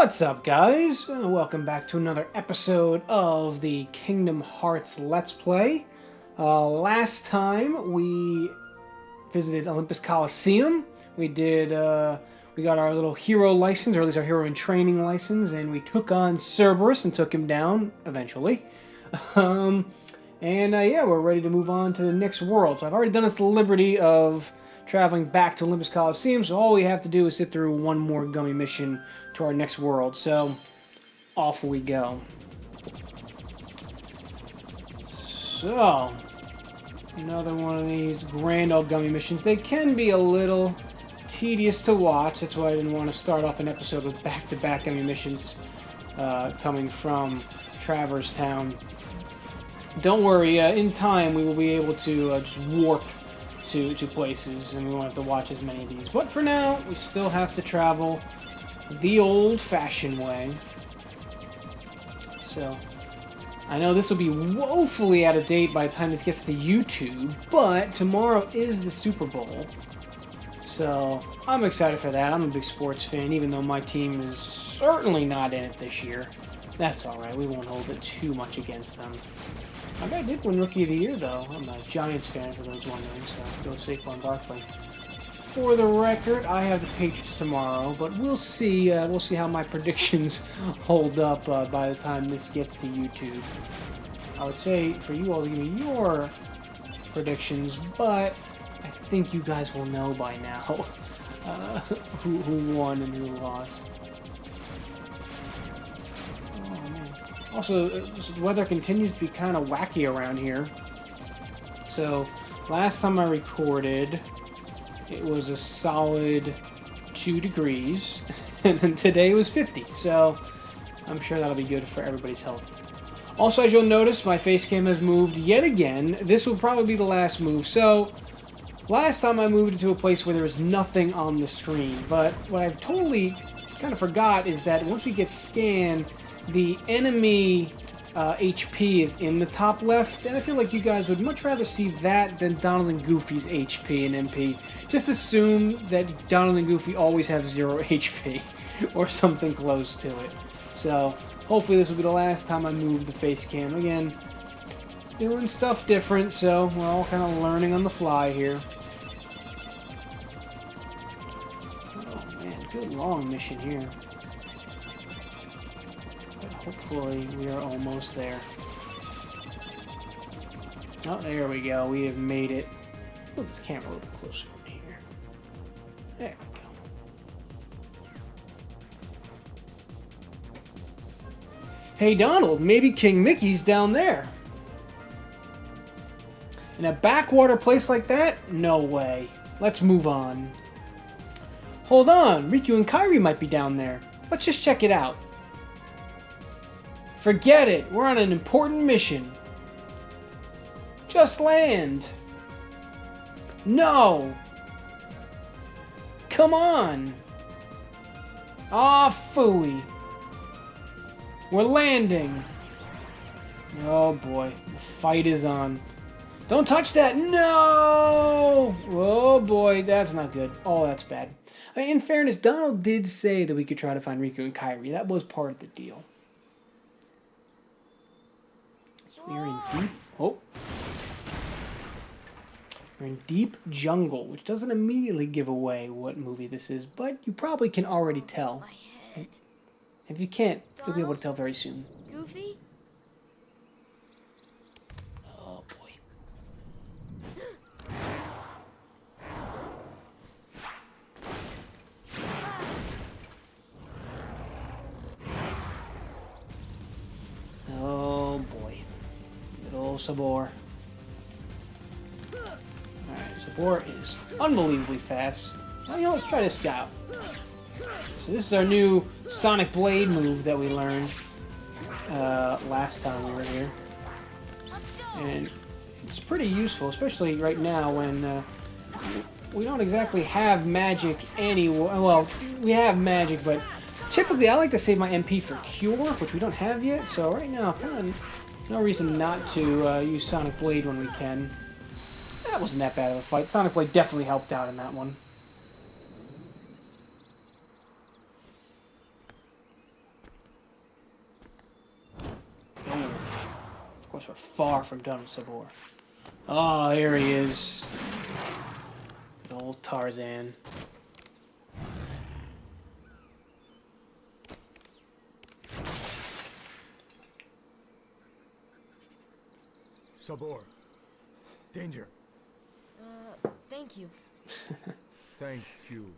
What's up, guys? Welcome back to another episode of the Kingdom Hearts Let's Play. Last time we visited Olympus Coliseum. We got our little hero license, or at least our hero in training license, and we took on Cerberus and took him down eventually. Yeah, we're ready to move on to the next world. So I've already done us the liberty of traveling back to Olympus Coliseum, so all we have to do is sit through one more gummy mission to our next world. So off we go. So another one of these grand old gummy missions. They can be a little tedious to watch. That's why I didn't want to start off an episode with back-to-back gummy missions coming from Traverse Town. Don't worry, in time we will be able to just warp to places, and we won't have to watch as many of these. But for now, we still have to travel the old-fashioned way. So, I know this will be woefully out of date by the time this gets to YouTube, but tomorrow is the Super Bowl. So, I'm excited for that. I'm a big sports fan, even though my team is certainly not in it this year. That's alright, we won't hold it too much against them. My guy did win Rookie of the Year, though. I'm a Giants fan, for those wondering, so go Saquon Barkley. For the record, I have the Patriots tomorrow, but we'll see how my predictions hold up by the time this gets to YouTube. I would say for you all to give me your predictions, but I think you guys will know by now who won and who lost. Also, the weather continues to be kind of wacky around here. So, last time I recorded, it was a solid 2 degrees, and then today was 50. So, I'm sure that'll be good for everybody's health. Also, as you'll notice, my face cam has moved yet again. This will probably be the last move. So, last time I moved into a place where there was nothing on the screen. But what I've totally kind of forgot is that once we get scanned, the enemy HP is in the top left, and I feel like you guys would much rather see that than Donald and Goofy's HP and MP. Just assume that Donald and Goofy always have 0 HP, or something close to it. So, hopefully this will be the last time I move the face cam. Again, doing stuff different, so we're all kind of learning on the fly here. Oh man, good long mission here. Hopefully, we are almost there. Oh, there we go. We have made it. Move this camera a little bit closer in here. There we go. Hey, Donald, maybe King Mickey's down there. In a backwater place like that? No way. Let's move on. Hold on. Riku and Kairi might be down there. Let's just check it out. Forget it! We're on an important mission. Just land. No! Come on! Aw, phooey. We're landing. Oh boy, the fight is on. Don't touch that! No! Oh boy, that's not good. Oh, that's bad. I mean, in fairness, Donald did say that we could try to find Riku and Kairi. That was part of the deal. We're in deep... Oh. We're in deep jungle, which doesn't immediately give away what movie this is, but you probably can already tell. If you can't, you'll be able to tell very soon. Goofy? Oh, boy. Oh, boy. Little Sabor. Alright, Sabor is unbelievably fast. Well, you know, let's try this guy out. So this is our new Sonic Blade move that we learned last time we were here. And it's pretty useful, especially right now when we don't exactly have magic anywhere. Well, we have magic, but typically I like to save my MP for Cure, which we don't have yet. So right now, kind of no reason not to use Sonic Blade when we can. That wasn't that bad of a fight. Sonic Blade definitely helped out in that one. course, we're far from done with Sabor. Oh, here he is. Good old Tarzan. Sabor. Danger. Thank you. Thank you.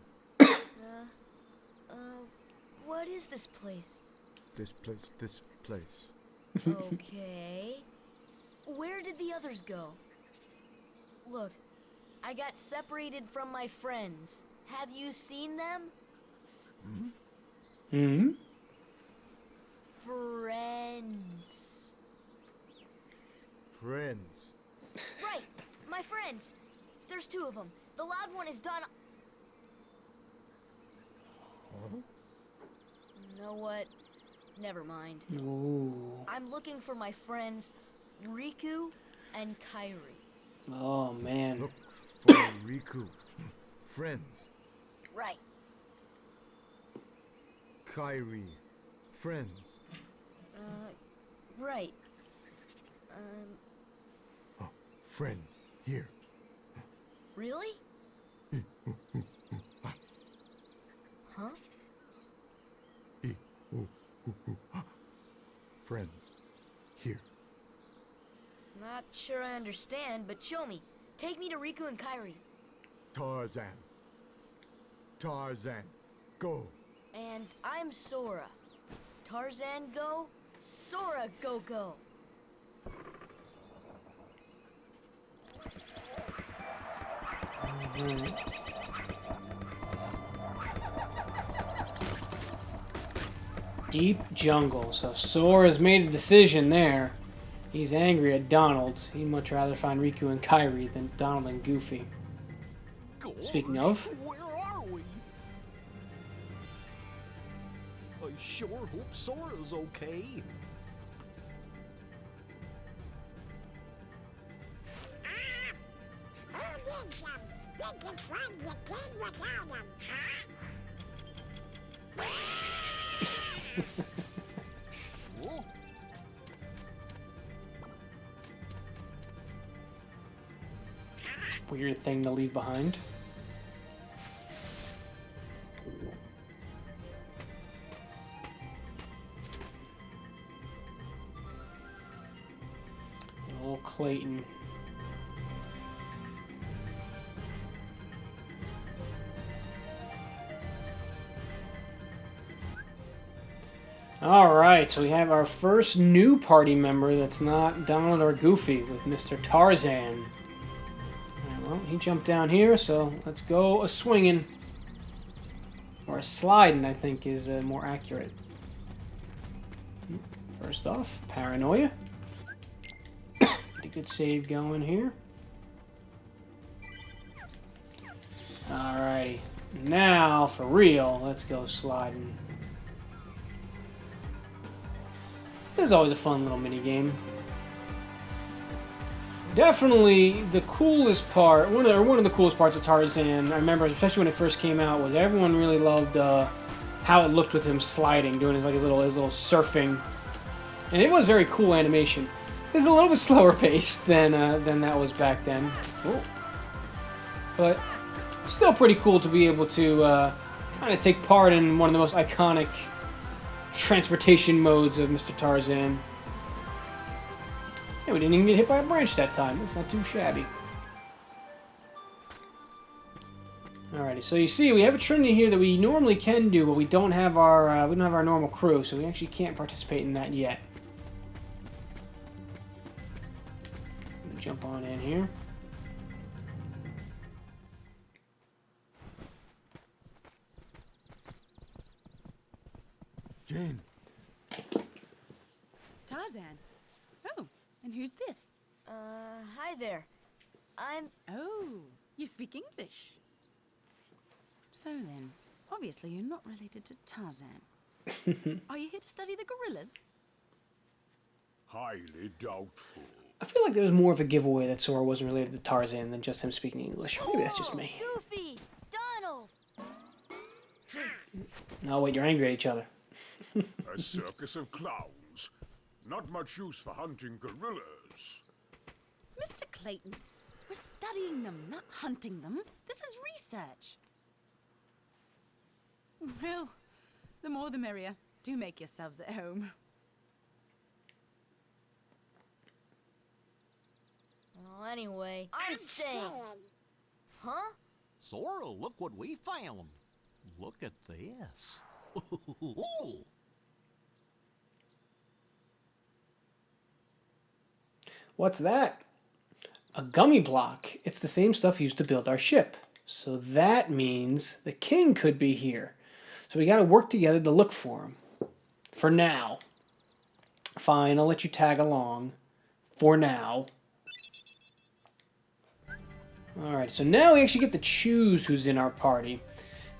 What is this place? This place. Okay. Where did the others go? Look, I got separated from my friends. Have you seen them? Hmm? Friends. Friends. Right, my friends. There's two of them. The loud one is Don. Huh? You know what? Never mind. Ooh. I'm looking for my friends Riku and Kairi. Oh, man. Look for Riku. Friends. Right. Kairi. Friends. Right. Oh, friends. Here. Really? Huh? Friends. Here. Not sure I understand, but show me. Take me to Riku and Kairi. Tarzan. Tarzan. Go. And I'm Sora. Tarzan go, Sora go go. Deep jungle. So Sora's made a decision there. He's angry at Donald. He'd much rather find Riku and Kairi than Donald and Goofy. Speaking of, Where are we? I sure hope Sora's okay. Who needs them? They can find the kid without them, huh? Oh, weird thing to leave behind. Old Clayton. Alright, so we have our first new party member that's not Donald or Goofy with Mr. Tarzan. Alright, well, he jumped down here, so let's go a swinging. Or a sliding, I think, is more accurate. First off, paranoia. Pretty good save going here. Alrighty. Now, for real, let's go sliding. This is always a fun little mini game. Definitely the coolest part, one of the coolest parts of Tarzan, I remember, especially when it first came out, was everyone really loved how it looked with him sliding, doing his little surfing, and it was very cool animation. It's a little bit slower paced than that was back then, but still pretty cool to be able to kind of take part in one of the most iconic transportation modes of Mr. Tarzan. Yeah, we didn't even get hit by a branch that time. It's not too shabby. Alrighty, so you see we have a trinity here that we normally can do, but we don't have our normal crew, so we actually can't participate in that yet. I'm gonna jump on in here. Jane. Tarzan. Oh, and who's this? Hi there. I'm... Oh, you speak English. So then, obviously you're not related to Tarzan. Are you here to study the gorillas? highly doubtful. I feel like there was more of a giveaway that Sora wasn't related to Tarzan than just him speaking English. Maybe that's just me. Goofy! Donald! No, wait, you're angry at each other. A circus of clowns. Not much use for hunting gorillas. Mr. Clayton, we're studying them, not hunting them. This is research. Well, the more the merrier. Do make yourselves at home. Well, anyway, I'm staying. Huh? Sora, look what we found. Look at this. What's that? A gummy block. It's the same stuff used to build our ship. So that means the king could be here. So we got to work together to look for him. For now. Fine, I'll let you tag along. For now. Alright, so now we actually get to choose who's in our party.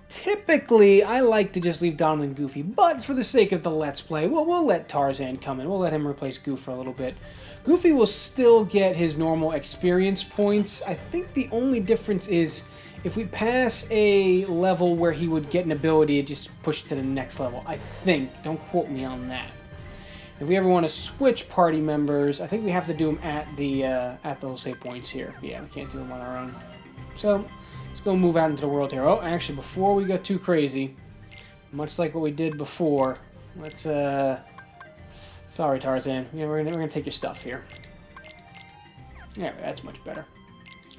Typically, I like to just leave Donald and Goofy, but for the sake of the Let's Play, we'll let Tarzan come in. We'll let him replace Goof for a little bit. Goofy will still get his normal experience points. I think the only difference is if we pass a level where he would get an ability, it just push to the next level. I think. Don't quote me on that. If we ever want to switch party members, I think we have to do them at those save points here. Yeah, we can't do them on our own. So, let's go move out into the world here. Oh, actually, before we go too crazy, much like what we did before, let's, sorry, Tarzan. Yeah, we're gonna take your stuff here. Yeah, that's much better.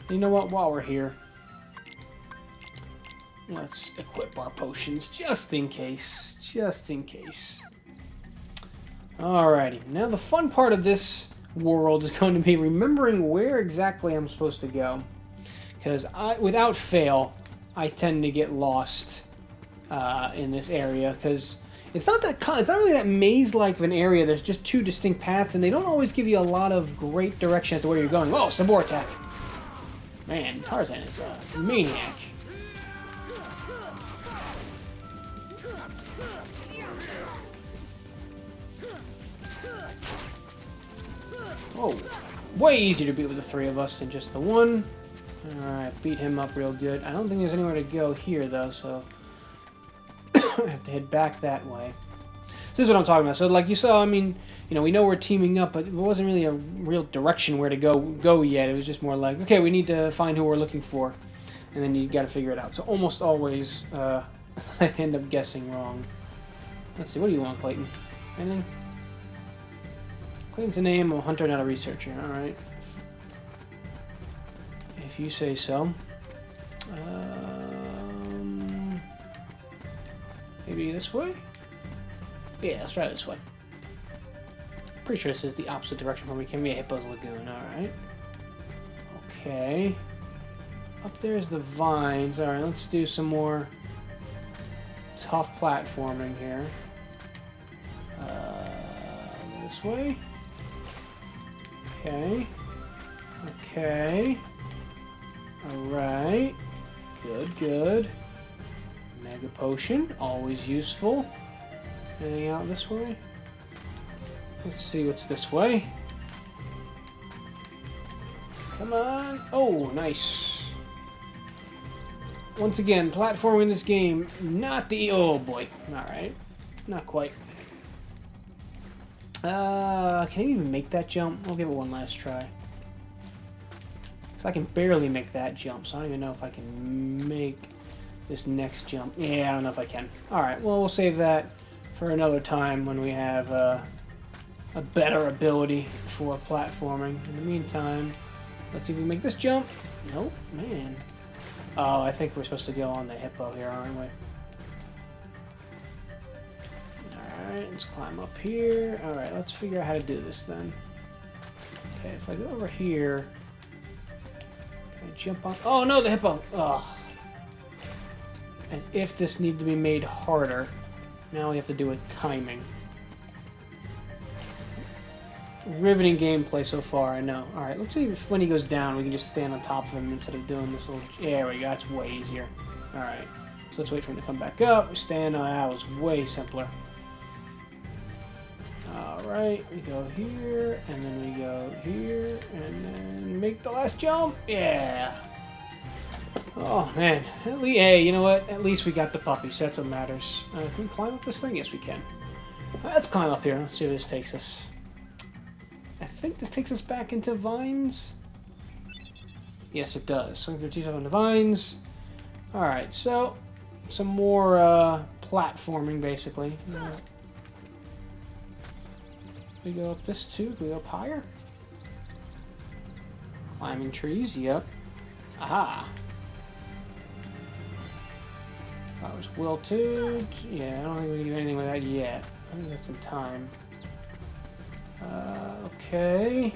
You know what? While we're here, let's equip our potions, just in case. Just in case. Alrighty. Now, the fun part of this world is going to be remembering where exactly I'm supposed to go. Because without fail, I tend to get lost in this area. Because it's not really that maze-like of an area. There's just two distinct paths, and they don't always give you a lot of great direction as to where you're going. Oh, Sabor attack! Man, Tarzan is a maniac. Oh, way easier to beat with the three of us than just the one. Alright, beat him up real good. I don't think there's anywhere to go here, though, so I have to head back that way. So this is what I'm talking about. So, like you saw, I mean, you know, we know we're teaming up, but it wasn't really a real direction where to go yet. It was just more like, okay, we need to find who we're looking for, and then you got to figure it out. So almost always, I end up guessing wrong. Let's see, what do you want, Clayton? Anything? Clayton's a name, I'm a hunter, not a researcher. Alright. If you say so. Maybe this way? Yeah, let's try this way. Pretty sure this is the opposite direction from where we came. Yeah, Hippo's Lagoon. Alright. Okay. Up there's the vines. Alright, let's do some more tough platforming here. This way. Okay. Okay. Alright. Good, good. Mega Potion, always useful. Anything out this way? Let's see what's this way. Come on. Oh, nice. Once again, platforming in this game, not the... Oh, boy. Alright. Not quite. Can I even make that jump? I'll give it one last try. Because I can barely make that jump, so I don't even know if I can make this next jump. Yeah, I don't know if I can. Alright, well, we'll save that for another time when we have a better ability for platforming. In the meantime, let's see if we can make this jump. Nope, man. Oh, I think we're supposed to go on the hippo here, aren't we? Alright, let's climb up here. Alright, let's figure out how to do this then. Okay, if I go over here... Can I jump on... Oh, no, the hippo! Ugh. As if this needed to be made harder. Now we have to do with timing. Riveting gameplay so far, I know. Alright, let's see if when he goes down we can just stand on top of him instead of doing this little... There we go, that's way easier. Alright, so let's wait for him to come back up. Stand on... That was way simpler. Alright, we go here, and then we go here, and then make the last jump. Yeah! Oh, man. Hey, you know what? At least we got the puppies. That's what matters. Can we climb up this thing? Yes, we can. Let's climb up here. Let's see where this takes us. think this takes us back into Vines. Yes, it does. Swing through T7 into Vines. Alright, so some more platforming, basically. We go up this too. Can we go up higher? Climbing trees, yep. Aha! Flowers wilted. Yeah, I don't think we can do anything with that yet. I think that's in time. Okay.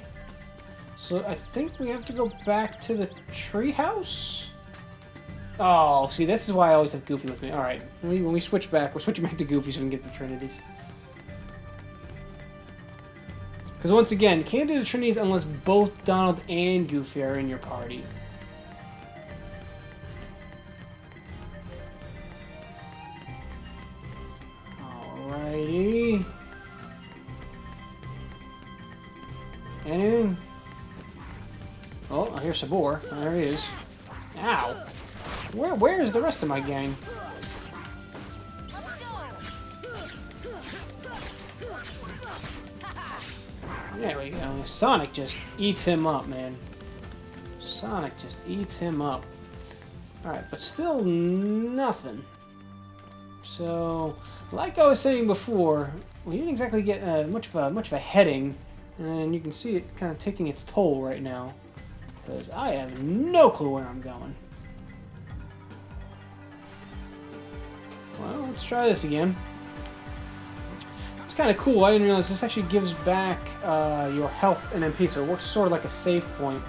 So I think we have to go back to the treehouse? Oh, see, this is why I always have Goofy with me. Alright, when we switch back, we're switching back to Goofy so we can get the Trinities. Because once again, can't do the Trinities unless both Donald and Goofy are in your party. Alrighty. Anything? Oh, I hear Sabor. Oh, there he is. Ow! Where is the rest of my gang? There we go. Sonic just eats him up, man. Sonic just eats him up. Alright, but still nothing. So, like I was saying before, we didn't exactly get much of a heading, and you can see it kind of taking its toll right now. Because I have no clue where I'm going. Well, let's try this again. It's kind of cool. I didn't realize this actually gives back your health and MP, so it works sort of like a save point.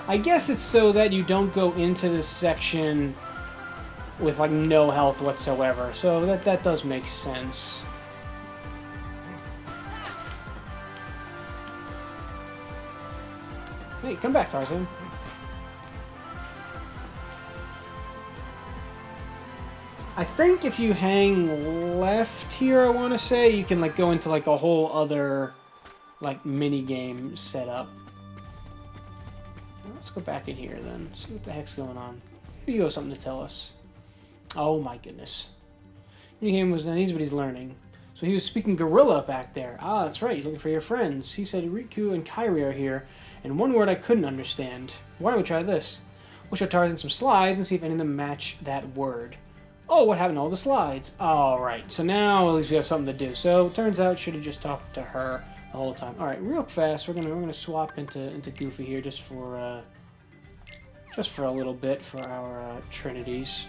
I guess it's so that you don't go into this section with like no health whatsoever. So that does make sense. Hey, come back, Tarzan. I think if you hang left here, I want to say, you can like go into like a whole other like mini game setup. Let's go back in here then. See what the heck's going on. Maybe you have something to tell us. Oh my goodness. Mini game was he's what he's learning. So he was speaking gorilla back there. Ah, that's right. He's looking for your friends. He said Riku and Kairi are here, and one word I couldn't understand. Why don't we try this? We'll show Tarzan some slides and see if any of them match that word. Oh, what happened to all the slides? Alright, so now at least we have something to do. So, it turns out should have just talked to her the whole time. Alright, real fast, we're gonna swap into Goofy here just for a little bit for our Trinities.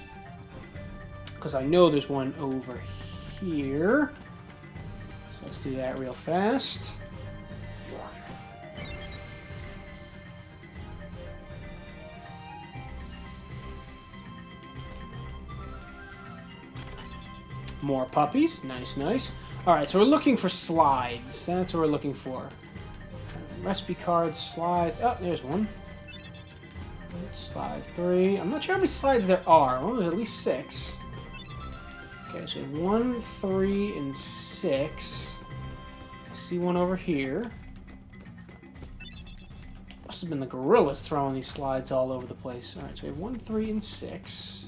Because I know there's one over here. So let's do that real fast. More puppies. Nice, nice. Alright, so we're looking for slides. That's what we're looking for. Recipe cards, slides. Oh, there's one. Slide 3. I'm not sure how many slides there are. Well, there's at least 6. Okay, so 1, 3, and 6. See one over here. Must have been the gorillas throwing these slides all over the place. Alright, so we have 1, 3, and 6.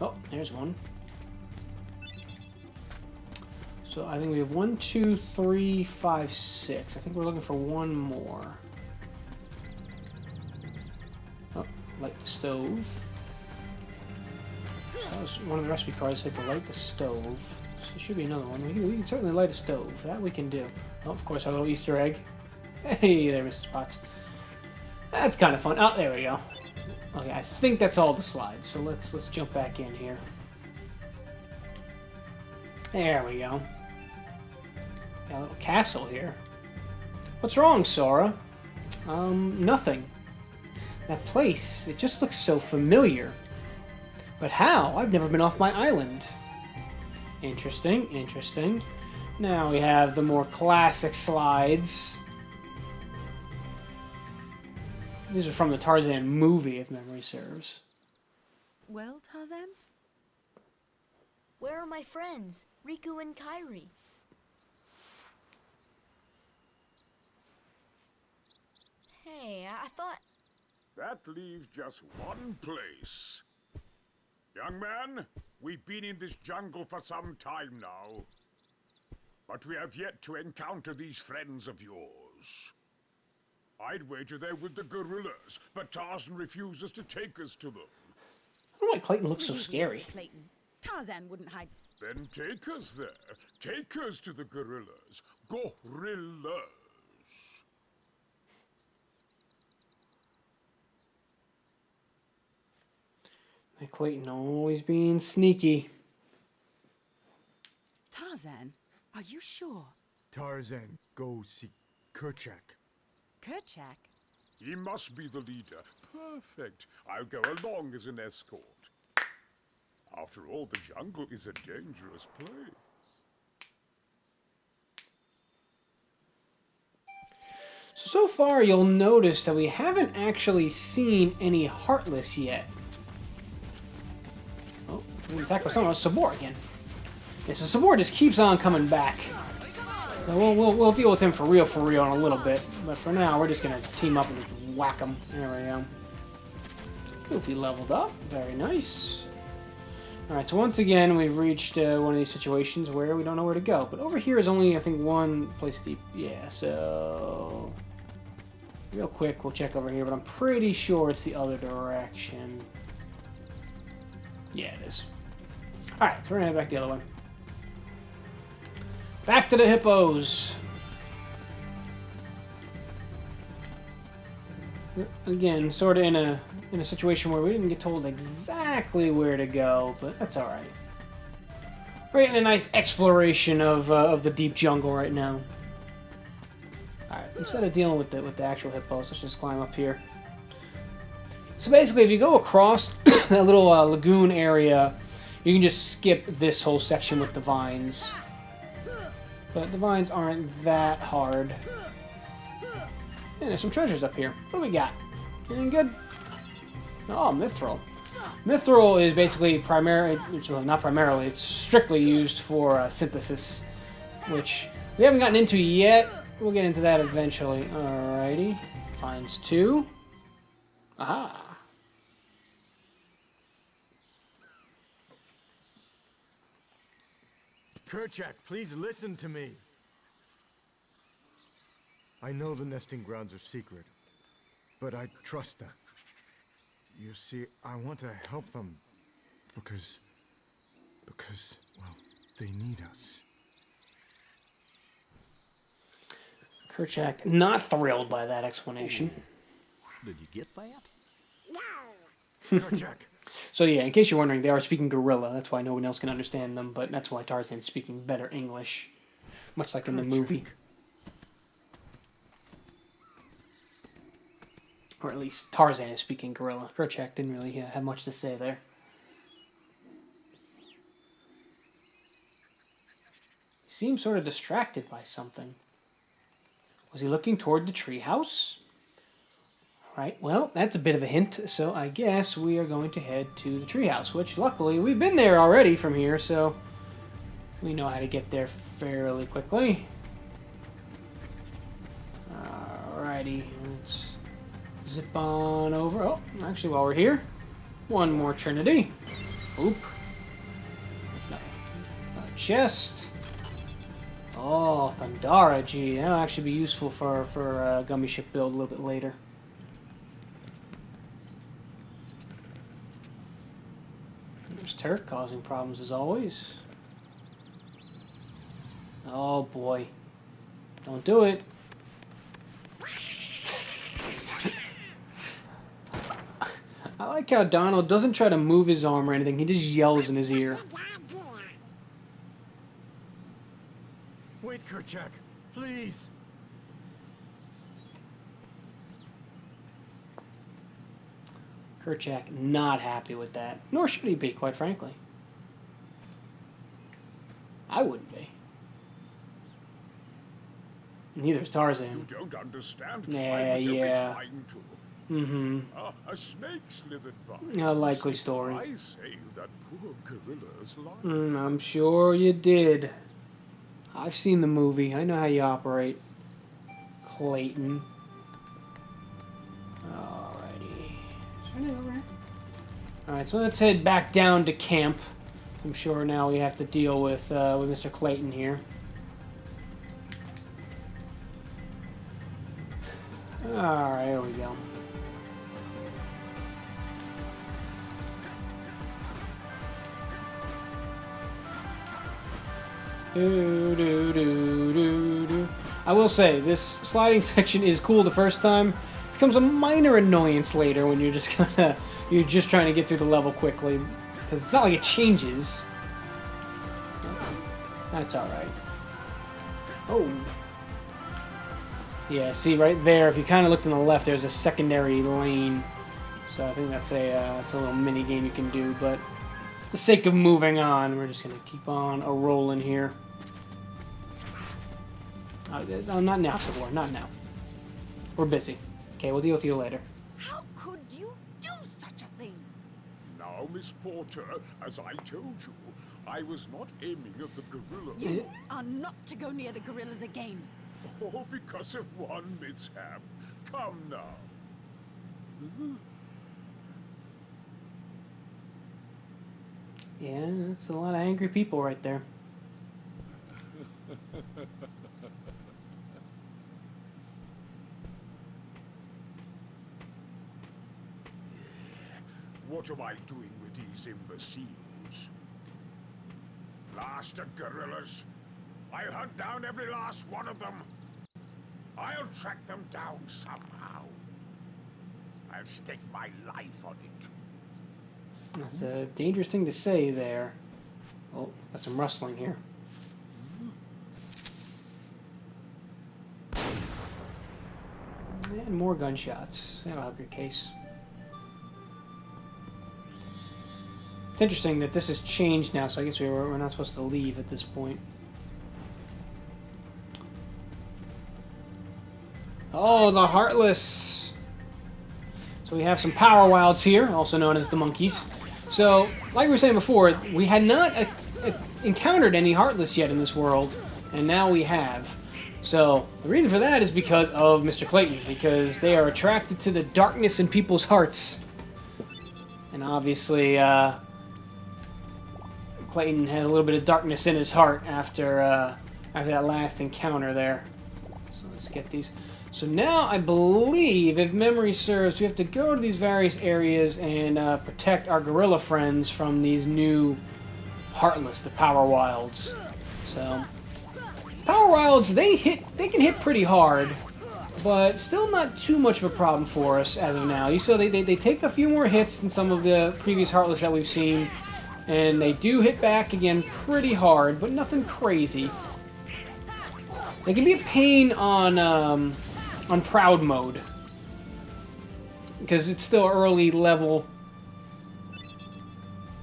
Oh, there's one. So I think we have 1, 2, 3, 5, 6. I think we're looking for one more. Oh, light the stove. So that was one of the recipe cards said to light the stove. So there should be another one. We can certainly light a stove. That we can do. Oh, of course, our little Easter egg. Hey there, Mrs. Potts. That's kind of fun. Oh, there we go. Okay, I think that's all the slides. So let's jump back in here. There we go. Got a little castle here. What's wrong, Sora? Nothing. That place, it just looks so familiar. But how? I've never been off my island. Interesting, interesting. Now we have the more classic slides. These are from the Tarzan movie, if memory serves. Well, Tarzan? Where are my friends, Riku and Kairi? Hey, I thought... That leaves just one place. Young man, we've been in this jungle for some time now. But we have yet to encounter these friends of yours. I'd wager they're with the gorillas, but Tarzan refuses to take us to them. I don't know why Clayton looks so Really, scary. Mr. Clayton. Tarzan wouldn't hide. Then take us there. Take us to the gorillas. Gorillas. That Clayton always being sneaky. Tarzan, are you sure? Tarzan, go see Kerchak. Kerchak? He must be the leader. Perfect. I'll go along as an escort. After all, the jungle is a dangerous place. So far, you'll notice that we haven't actually seen any Heartless yet. Oh, we attack with someone else. Sabor again. Yeah, so Sabor just keeps on coming back. So we'll deal with him for real in a little bit. But for now, we're just going to team up and just whack him. There we go. Goofy leveled up. Very nice. Alright, so once again, we've reached one of these situations where we don't know where to go. But over here is only, I think, one place deep. Yeah, so... Real quick, we'll check over here, but I'm pretty sure it's the other direction. Yeah, it is. Alright, so we're going to head back the other way. Back to the hippos! Again, sort of in a situation where we didn't get told exactly where to go, but that's all right. We're getting a nice exploration of the deep jungle right now. All right, instead of dealing with the actual hippos, let's just climb up here. So basically, if you go across that little lagoon area, you can just skip this whole section with the vines. But the vines aren't that hard. And there's some treasures up here. What do we got? Anything good? Oh, mithril. Mithril is basically not primarily, it's strictly used for synthesis, which we haven't gotten into yet. We'll get into that eventually. Alrighty. Finds 2. Aha. Kerchak, please listen to me. I know the nesting grounds are secret, but I trust them. You see, I want to help them because, well, they need us. Kerchak not thrilled by that explanation. Did you get that? No. Kerchak, So yeah, in case you're wondering, they are speaking gorilla. That's why no one else can understand them, but that's why Tarzan's speaking better English. Much like in the movie. Or at least Tarzan is speaking gorilla. Kerchak didn't really have much to say there. He seems sort of distracted by something. Was he looking toward the treehouse? Alright, well, that's a bit of a hint, so I guess we are going to head to the treehouse, which luckily we've been there already from here, so we know how to get there fairly quickly. Alrighty, let's zip on over. Oh, actually, while we're here, one more Trinity. Oop. No. A chest. Oh, Thundara. Gee, that'll actually be useful for a Gummy ship build a little bit later. There's Turk causing problems as always. Oh boy. Don't do it. I like how Donald doesn't try to move his arm or anything. He just yells in his ear. Good idea. wait, Kerchak, please. Kerchak not happy with that. Nor should he be, quite frankly. I wouldn't be. Neither is You Tarzan. don't understand. Yeah, I was only yeah. trying to. Mm-hmm. A snake slithered by. A likely story. I saved that poor gorilla's life. I'm sure you did. I've seen the movie. I know how you operate. Clayton. Alrighty. Is there anything over here? Alright, so let's head back down to camp. I'm sure now we have to deal with Mr. Clayton here. Alright, here we go. I will say, this sliding section is cool the first time. Becomes a minor annoyance later when you're just trying to get through the level quickly. Because it's not like it changes. That's alright. Oh. Yeah, see right there, if you kind of looked on the left, there's a secondary lane. So I think that's it's a little mini game you can do, but for the sake of moving on, we're just going to keep on a-rolling here. Not now, Sabor, not now. We're busy. Okay, we'll deal with you later. How could you do such a thing? Now, Miss Porter, as I told you, I was not aiming at the gorilla. You are not to go near the gorillas again. Oh, because of one mishap. Come now. Yeah, that's a lot of angry people right there. What am I doing with these imbeciles? Blasted gorillas. I'll hunt down every last one of them. I'll track them down somehow. I'll stake my life on it. That's a dangerous thing to say there. Oh, got some rustling here. And more gunshots. That'll help your case. It's interesting that this has changed now, so I guess we're not supposed to leave at this point. Oh, the Heartless! So we have some power wilds here, also known as the monkeys. So, like we were saying before, we had not encountered any Heartless yet in this world, and now we have. So, the reason for that is because of Mr. Clayton, because they are attracted to the darkness in people's hearts. And obviously, Clayton had a little bit of darkness in his heart after that last encounter there. So let's get these. So now I believe, if memory serves, we have to go to these various areas and protect our gorilla friends from these new Heartless, the Power Wilds. So Power Wilds, they can hit pretty hard, but still not too much of a problem for us as of now. You saw they take a few more hits than some of the previous Heartless that we've seen, and they do hit back again pretty hard, but nothing crazy. They can be a pain on Proud mode, because it's still early level.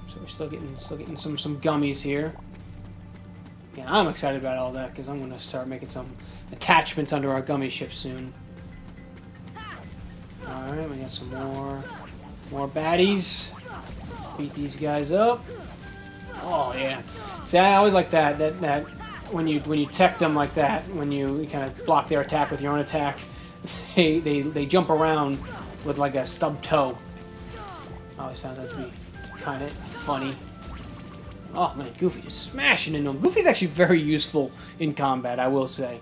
So we're still getting some gummies here. Yeah, I'm excited about all that because I'm going to start making some attachments under our gummy ship soon. All right, we got some more baddies. Beat these guys up. Oh yeah. See, I always like that when you tech them like that, when you kind of block their attack with your own attack, they jump around with like a stub toe. I always found that to be kind of funny. Oh man, Goofy is smashing into him. Goofy's actually very useful in combat, I will say.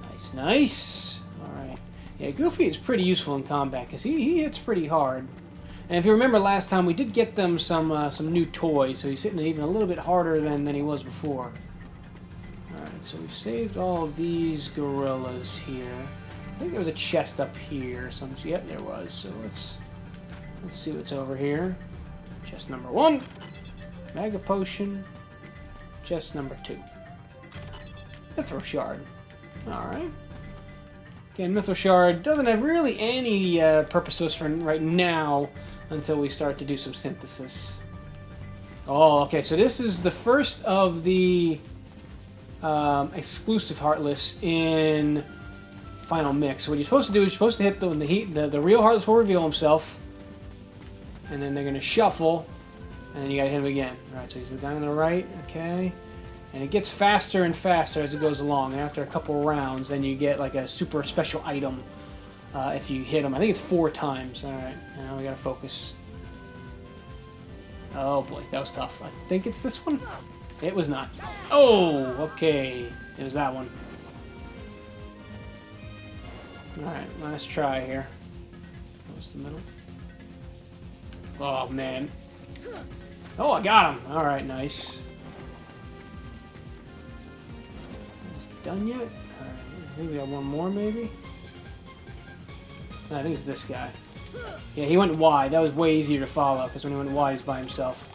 Nice, nice. All right. Yeah, Goofy is pretty useful in combat because he hits pretty hard. And if you remember last time, we did get them some new toys, so he's hitting even a little bit harder than he was before. Alright, so we've saved all of these gorillas here. I think there was a chest up here. Yep, there was. So let's see what's over here. Chest number 1. Mega Potion. Chest number 2. Mithril Shard. Alright. Again, Mithril Shard doesn't have really any purpose to us for right now until we start to do some synthesis. Oh, okay, so this is the first of the exclusive Heartless in Final Mix. So what you're supposed to do is you're supposed to hit the real Heartless will reveal himself, and then they're going to shuffle, and then you got to hit him again. Alright, so he's the guy on the right, okay. And it gets faster and faster as it goes along, and after a couple rounds, then you get like a super special item if you hit him. I think it's 4 times. Alright, now we gotta focus. Oh boy, that was tough. I think it's this one? It was not. Oh, okay. It was that one. Alright, last try here. Close the middle. Oh, man. Oh, I got him! Alright, nice. Is it done yet? Alright, I think we got one more, maybe? I think it's this guy. Yeah, he went wide. That was way easier to follow, because when he went wide, he's by himself.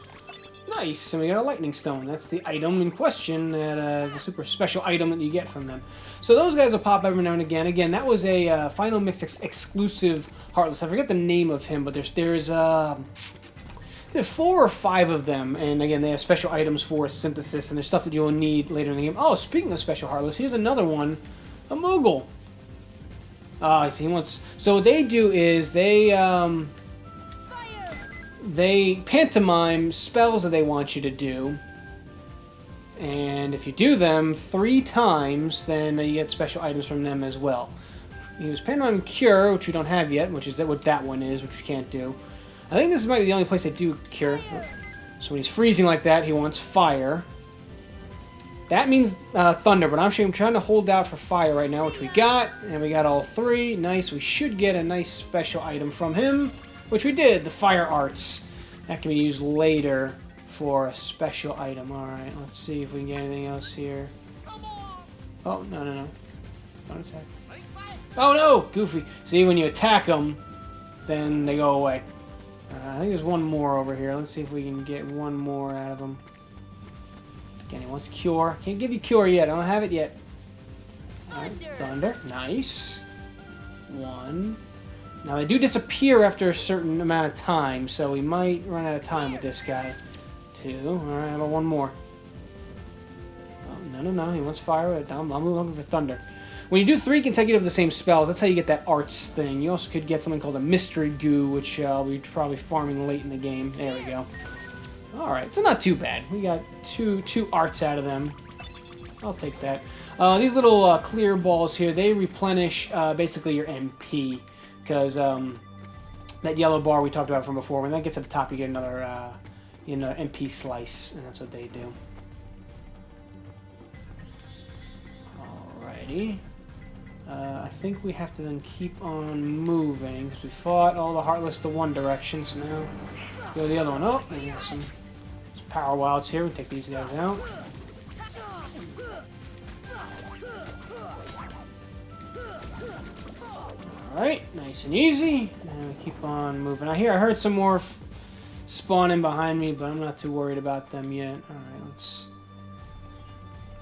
Nice! And we got a lightning stone. That's the item in question, that, the super special item that you get from them. So those guys will pop every now and again. Again, that was a Final Mix exclusive Heartless. I forget the name of him, but there's 4 or 5 of them. And again, they have special items for synthesis, and there's stuff that you'll need later in the game. Oh, speaking of special Heartless, here's another one. A Moogle. I see. He wants... So what they do is they pantomime spells that they want you to do, and if you do them 3 times, then you get special items from them as well. He was pantomime cure, which we don't have yet, which is what that one is, which we can't do. I think this might be the only place they do cure. So when he's freezing like that, he wants fire. That means thunder, but I'm trying to hold out for fire right now, which we got, and we got all 3. Nice. We should get a nice special item from him. Which we did, the fire arts. That can be used later for a special item. Alright, let's see if we can get anything else here. Oh, no. Don't attack. Oh no! Goofy. See, when you attack them, then they go away. I think there's one more over here. Let's see if we can get one more out of him. Again, he wants cure. Can't give you cure yet. I don't have it yet. Right, thunder. Nice. 1. Now, they do disappear after a certain amount of time, so we might run out of time with this guy. 2. Alright, how about one more? Oh, no. He wants fire. I'm looking for thunder. When you do 3 consecutive of the same spells, that's how you get that arts thing. You also could get something called a mystery goo, which we're probably farming late in the game. There we go. Alright, so not too bad. We got two arts out of them. I'll take that. These little clear balls here, they replenish basically your MP. Because that yellow bar we talked about from before, when that gets to the top, you get another MP slice, and that's what they do. Alrighty. I think we have to then keep on moving, because we fought all the Heartless to one direction, so now go the other one. Oh, we got some power wilds here. We take these guys out. Alright, nice and easy. And we keep on moving. I heard some more spawning behind me, but I'm not too worried about them yet. Alright, let's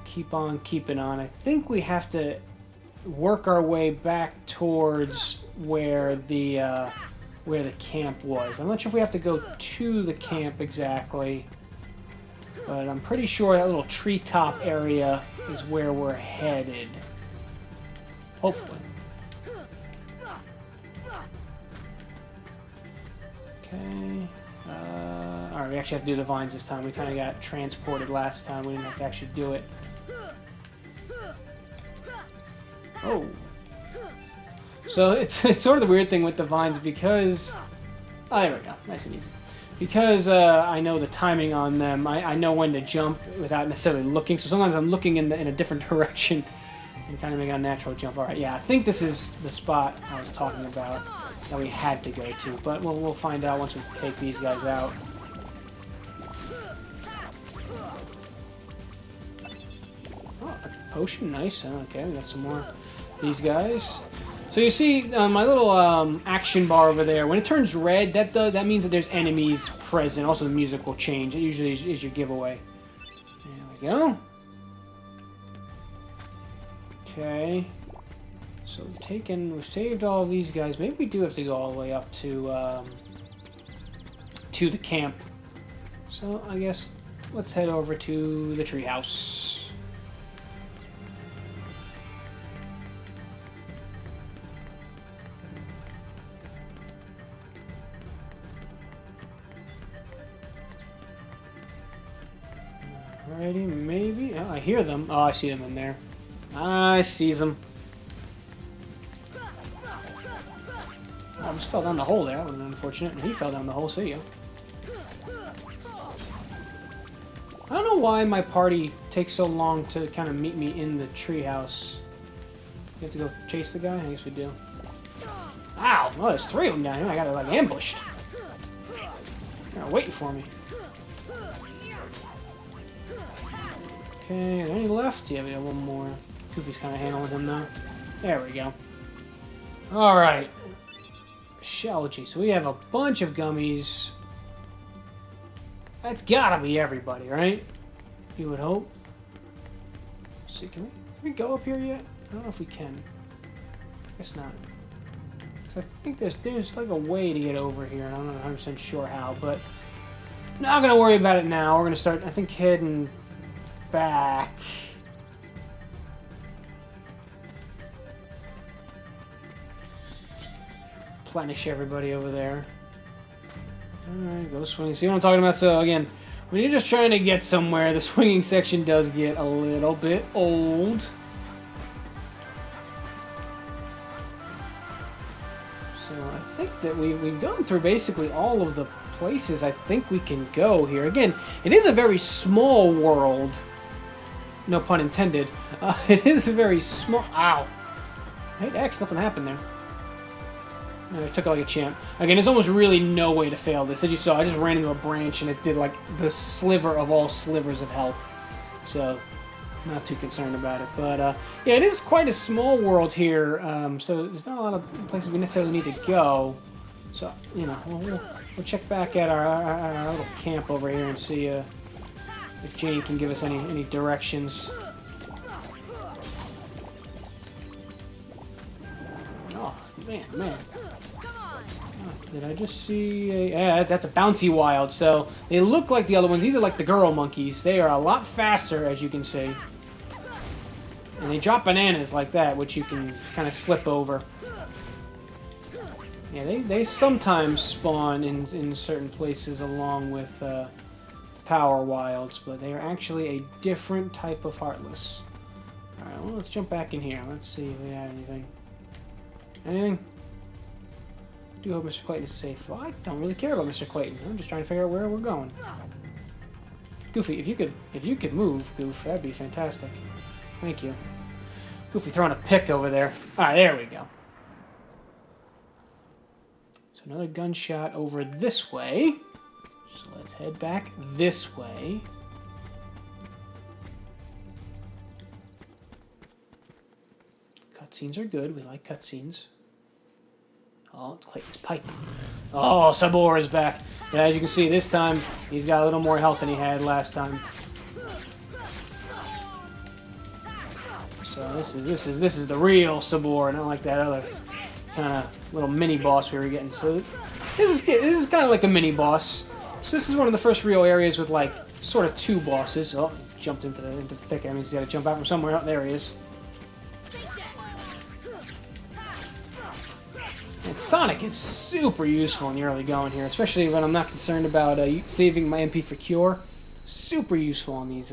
keep on keeping on. I think we have to work our way back towards where the camp was. I'm not sure if we have to go to the camp exactly, but I'm pretty sure that little treetop area is where we're headed. Hopefully. Okay. Alright, we actually have to do the vines this time. We kind of got transported last time. We didn't have to actually do it. Oh. So it's sort of the weird thing with the vines because... Oh, there we go. Nice and easy. Because I know the timing on them, I know when to jump without necessarily looking. So sometimes I'm looking in a different direction and kind of make a natural jump. Alright, yeah, I think this is the spot I was talking about that we had to go to, but we'll find out once we take these guys out. Oh, a potion, nice. Okay, we got some more of these guys. So you see my little action bar over there, when it turns red, that means that there's enemies present. Also the music will change. It usually is your giveaway. There we go. Okay. So we've saved all of these guys. Maybe we do have to go all the way up to the camp. So I guess let's head over to the treehouse. Alrighty, maybe. Oh, I hear them. Oh, I see them in there. I see them. I just fell down the hole there. That would have been unfortunate. And he fell down the hole, see ya. I don't know why my party takes so long to kind of meet me in the treehouse. You have to go chase the guy? I guess we do. Ow! Oh, there's 3 of them down here. I got it like ambushed. They're waiting for me. Okay, are there any left? Yeah, we have one more. Goofy's kind of handling him now. There we go. Alright. Shelgy. So we have a bunch of gummies. That's gotta be everybody, right? You would hope. Let's see, can we go up here yet? I don't know if we can. Guess not. Because I think there's like a way to get over here, and I'm not 100% sure how, but not gonna worry about it now. We're gonna start, I think, heading back. Replenish everybody over there. Alright, go swing. See what I'm talking about? So again, when you're just trying to get somewhere, the swinging section does get a little bit old. So I think that we've gone through basically all of the places I think we can go here. Again, it is a very small world. No pun intended. It is a very small... Ow! Hey, X, nothing happened there. I took it like a champ. Again, there's almost really no way to fail this. As you saw, I just ran into a branch and it did like the sliver of all slivers of health. So, not too concerned about it. But, yeah, it is quite a small world here. So, there's not a lot of places we necessarily need to go. So, you know, we'll check back at our little camp over here and see if Jane can give us any directions. Oh, man. Did I just see a... Yeah, that's a bouncy wild. So, they look like the other ones. These are like the girl monkeys. They are a lot faster, as you can see. And they drop bananas like that, which you can kind of slip over. Yeah, they sometimes spawn in certain places along with power wilds, but they are actually a different type of Heartless. Alright, well, let's jump back in here. Let's see if we have anything. Anything? I do hope Mr. Clayton is safe. Well, I don't really care about Mr. Clayton. I'm just trying to figure out where we're going. Goofy, if you could move, Goof, that'd be fantastic. Thank you. Goofy throwing a pick over there. Alright, there we go. So another gunshot over this way. So let's head back this way. Cutscenes are good. We like cutscenes. Oh, it's Clayton's pipe. Oh, Sabor is back. And as you can see, this time he's got a little more health than he had last time. So this is the real Sabor, not like that other kind of little mini boss we were getting. So this is kind of like a mini boss. So this is one of the first real areas with like sort of 2 bosses. Oh, he jumped into the thick. That means he's got to jump out from somewhere. Oh, there he is. And Sonic is super useful in the early going here, especially when I'm not concerned about saving my MP for Cure. Super useful on these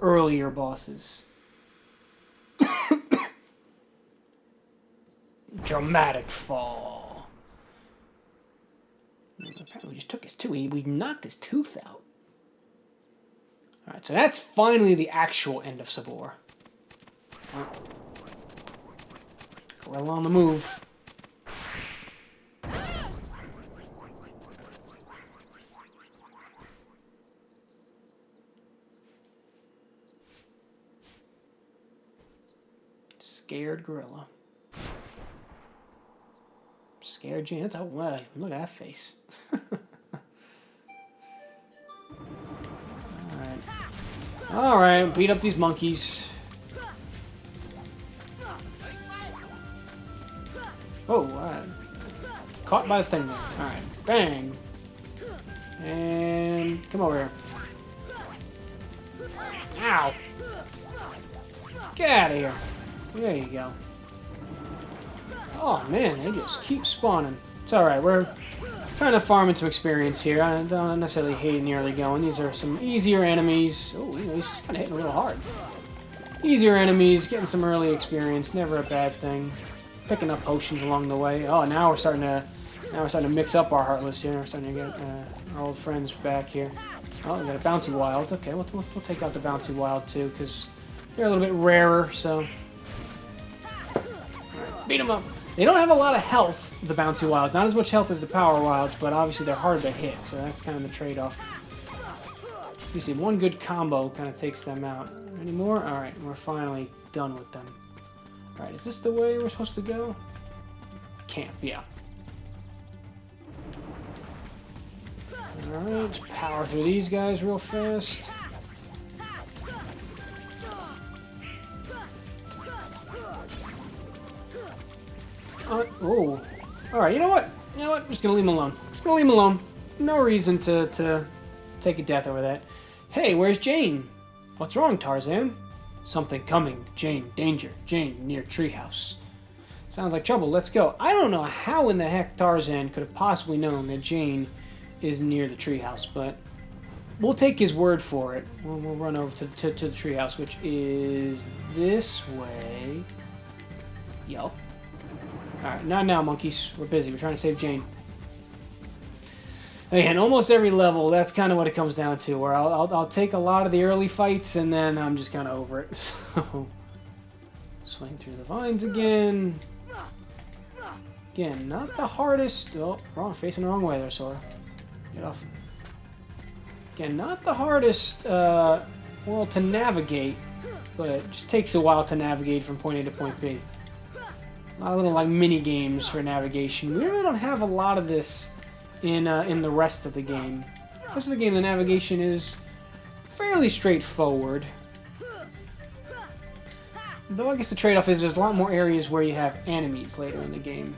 earlier bosses. Dramatic fall. Apparently we just took his tooth. We knocked his tooth out. Alright, so that's finally the actual end of Sabor. Gorilla on the move. Scared gorilla. Scared Jane. That's look at that face. Alright, beat up these monkeys. Oh, caught by the thing there. Alright, bang. And come over here. Ow. Get out of here. There you go. Oh man, they just keep spawning. It's alright, we're kind of farming some experience here. I don't necessarily hate the early going. These are some easier enemies. Oh, he's kind of hitting real hard. Easier enemies, getting some early experience, never a bad thing. Picking up potions along the way. Oh, now we're starting to mix up our Heartless here. We're starting to get our old friends back here. Oh, we got a Bouncy Wild. Okay, we'll take out the Bouncy Wild too, because they're a little bit rarer, so... Beat him up. They don't have a lot of health, the bouncy wilds. Not as much health as the power wilds, but obviously they're hard to hit, so that's kind of the trade-off. You see, one good combo kind of takes them out. Any more? Alright, we're finally done with them. Alright, is this the way we're supposed to go? Camp, yeah. Alright, let's power through these guys real fast. Oh. Alright, you know what? You know what? I'm just gonna leave him alone. Just gonna leave him alone. No reason to take a death over that. Hey, where's Jane? What's wrong, Tarzan? Something coming. Jane, danger. Jane, near treehouse. Sounds like trouble. Let's go. I don't know how in the heck Tarzan could have possibly known that Jane is near the treehouse, but we'll take his word for it. We'll run over to the treehouse, which is this way. Yup. Alright, not now, monkeys. We're busy. We're trying to save Jane. Again, almost every level, that's kind of what it comes down to, where I'll take a lot of the early fights, and then I'm just kind of over it. So, swing through the vines again. Again, not the hardest... Oh, wrong. Facing the wrong way there, Sora. Get off. Again, not the hardest world to navigate, but it just takes a while to navigate from point A to point B. A lot of little, like, mini-games for navigation. We really don't have a lot of this in the rest of the game. The rest of the game, the navigation is fairly straightforward. Though I guess the trade-off is there's a lot more areas where you have enemies later in the game.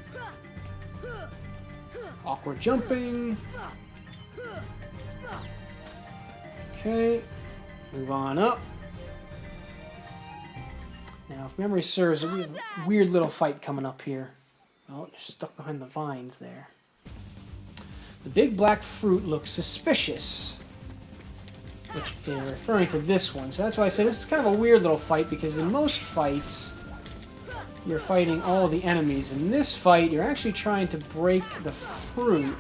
Awkward jumping. Okay, move on up. Now, if memory serves, we have a weird little fight coming up here. Oh, you're stuck behind the vines there. The big black fruit looks suspicious, which is referring to this one. So that's why I said this is kind of a weird little fight, because in most fights, you're fighting all the enemies. In this fight, you're actually trying to break the fruit,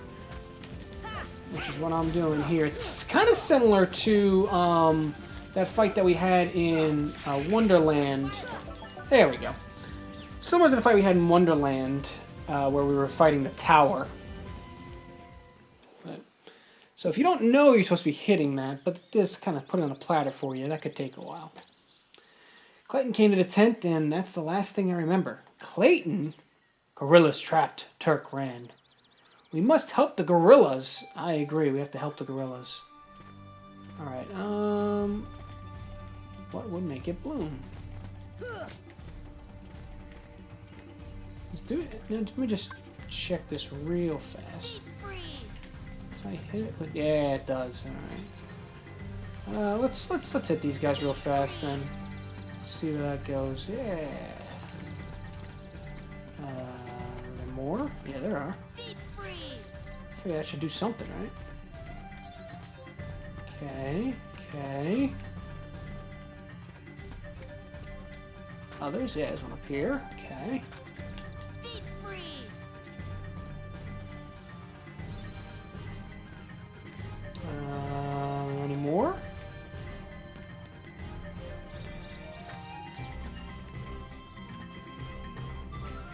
which is what I'm doing here. It's kind of similar to that fight that we had in Wonderland. There we go. Similar to the fight we had in Wonderland, where we were fighting the tower. So if you don't know you're supposed to be hitting that, but this kind of put it on a platter for you, that could take a while. Clayton came to the tent, and that's the last thing I remember. Clayton? Gorillas trapped. Turk ran. We must help the gorillas. I agree, we have to help the gorillas. Alright, what would make it bloom? Let's do it. Let me just check this real fast. If I hit it with... Yeah, it does. Alright. Let's hit these guys real fast then. See where that goes. Yeah. Are there more? Yeah, there are. I figure that should do something, right? Okay. Okay. Others? Yeah, there's one up here. Okay. Any more?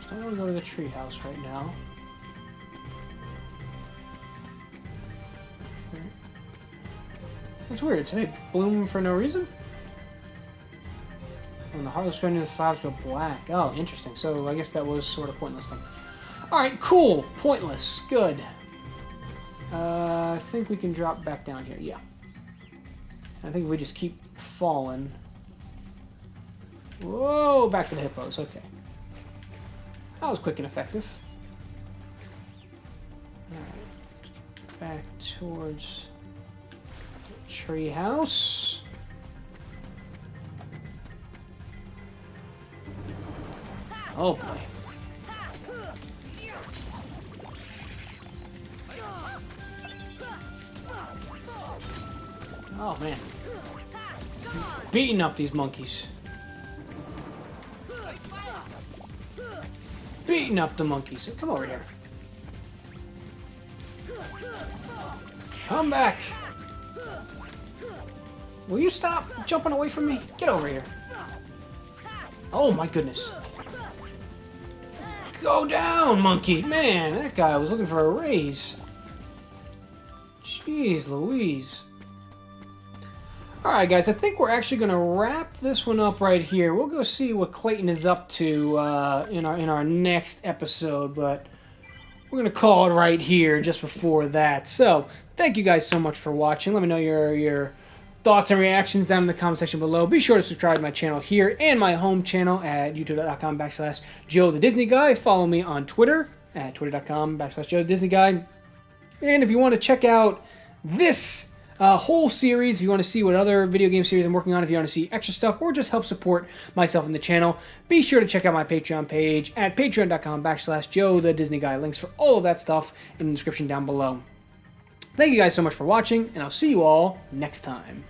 So I want to go to the treehouse right now. That's weird. So they bloom for no reason? When the Heartless go into the flowers go black. Oh, interesting. So I guess that was sort of pointless then. Alright, cool. Pointless. Good. I think we can drop back down here. Yeah. I think if we just keep falling. Whoa, back to the hippos. Okay. That was quick and effective. Alright. Back towards the treehouse. Oh boy. Oh man. Beating up these monkeys. Beating up the monkeys. Come over here. Come back. Will you stop jumping away from me? Get over here. Oh my goodness. Go down, monkey! Man, that guy was looking for a raise. Jeez Louise. Alright guys, I think we're actually going to wrap this one up right here. We'll go see what Clayton is up to in our next episode, but we're going to call it right here just before that. So, thank you guys so much for watching. Let me know your thoughts and reactions down in the comment section below. Be sure to subscribe to my channel here and my home channel at youtube.com/Joe the Disney Guy. Follow me on Twitter at twitter.com/Joe the Disney Guy. And if you want to check out this whole series, if you want to see what other video game series I'm working on, if you want to see extra stuff, or just help support myself in the channel, be sure to check out my Patreon page at patreon.com/Joe the Disney Guy. Links for all of that stuff in the description down below. Thank you guys so much for watching, and I'll see you all next time.